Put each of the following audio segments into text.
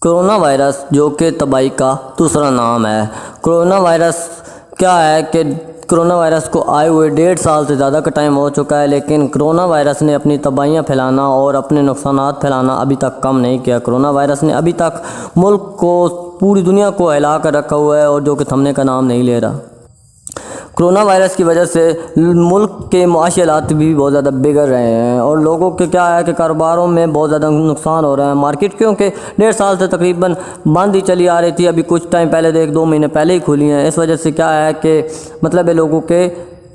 Corona virus جو کہ تباہی کا دوسرا نام ہے۔ کرونا وائرس کیا ہے کہ کرونا وائرس کو آئے ہوئے 1.5 سال سے زیادہ کا ٹائم ہو چکا ہے، لیکن کرونا وائرس نے اپنی تباہیاں پھیلانا اور اپنے نقصانات پھیلانا ابھی تک کم نہیں کیا۔ کرونا وائرس نے ابھی تک ملک کو، پوری دنیا کو ہلا کر رکھا ہوا ہے، اور جو کہ تھمنے کا نام نہیں لے رہا۔ کرونا وائرس کی وجہ سے ملک کے معاشی حالات بھی بہت زیادہ بگڑ رہے ہیں، اور لوگوں کے کیا ہے کہ کاروباروں میں بہت زیادہ نقصان ہو رہا ہے۔ مارکیٹ کیونکہ 1.5 سال سے تقریباً بند ہی چلی آ رہی تھی، ابھی کچھ ٹائم پہلے 1-2 مہینے پہلے ہی کھلی ہیں۔ اس وجہ سے کیا ہے کہ مطلب لوگوں کے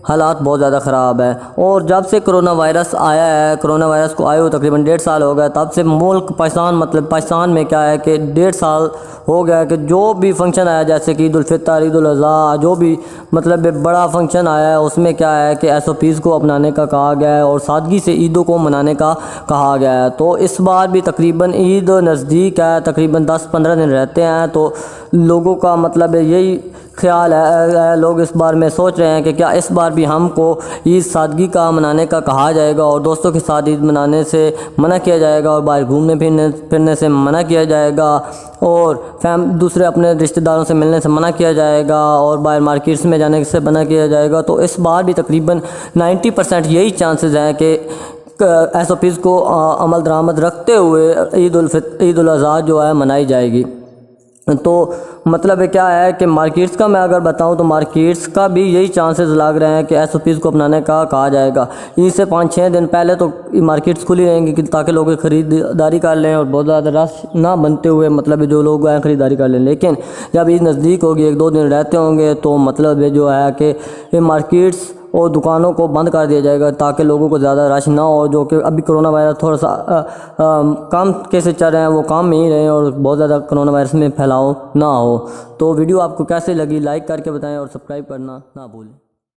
حالات بہت زیادہ خراب ہے۔ اور جب سے کرونا وائرس آیا ہے، کرونا وائرس کو آئے ہوئے تقریباً 1.5 سال ہو گیا، تب سے ملک پاکستان میں کیا ہے کہ 1.5 سال ہو گیا کہ جو بھی فنکشن آیا، جیسے کہ عید الفطر، عید الاضحیٰ، جو بھی مطلب بڑا فنکشن آیا ہے، اس میں کیا ہے کہ SOPs کو اپنانے کا کہا گیا ہے اور سادگی سے عیدوں کو منانے کا کہا گیا ہے۔ تو اس بار بھی تقریباً عید نزدیک ہے، تقریباً 10-15 دن رہتے ہیں، تو لوگوں کا مطلب یہی خیال ہے، لوگ اس بار میں سوچ رہے ہیں کہ کیا اس بار بھی ہم کو عید سادگی کا منانے کا کہا جائے گا، اور دوستوں کے ساتھ عید منانے سے منع کیا جائے گا، اور باہر گھومنے پھرنے سے منع کیا جائے گا، اور دوسرے اپنے رشتہ داروں سے ملنے سے منع کیا جائے گا، اور باہر مارکیٹس میں جانے سے منع کیا جائے گا۔ تو اس بار بھی تقریباً 90% یہی چانسز ہیں کہ SOPs کو عمل درآمد رکھتے ہوئے عید الاضحیٰ جو ہے منائی جائے گی۔ تو مطلب کیا ہے کہ مارکیٹس کا میں اگر بتاؤں تو مارکیٹس کا بھی یہی چانسز لگ رہے ہیں کہ SOPs کو اپنانے کا کہا جائے گا۔ عید سے 5-6 دن پہلے تو مارکیٹس کھلی رہیں گی تاکہ لوگ خریداری کر لیں، اور بہت زیادہ رش نہ بنتے ہوئے مطلب جو لوگ ہیں خریداری کر لیں۔ لیکن جب عید نزدیک ہوگی، 1-2 دن رہتے ہوں گے، تو مطلب جو ہے کہ مارکیٹس اور دکانوں کو بند کر دیا جائے گا تاکہ لوگوں کو زیادہ رش نہ ہو۔ جو کہ ابھی کرونا وائرس تھوڑا سا کم کیسے چل رہے ہیں، وہ کام میں ہی رہیں، اور بہت زیادہ کرونا وائرس میں پھیلاؤ نہ ہو۔ تو ویڈیو آپ کو کیسے لگی، لائک کر کے بتائیں، اور سبسکرائب کرنا نہ بھولیں۔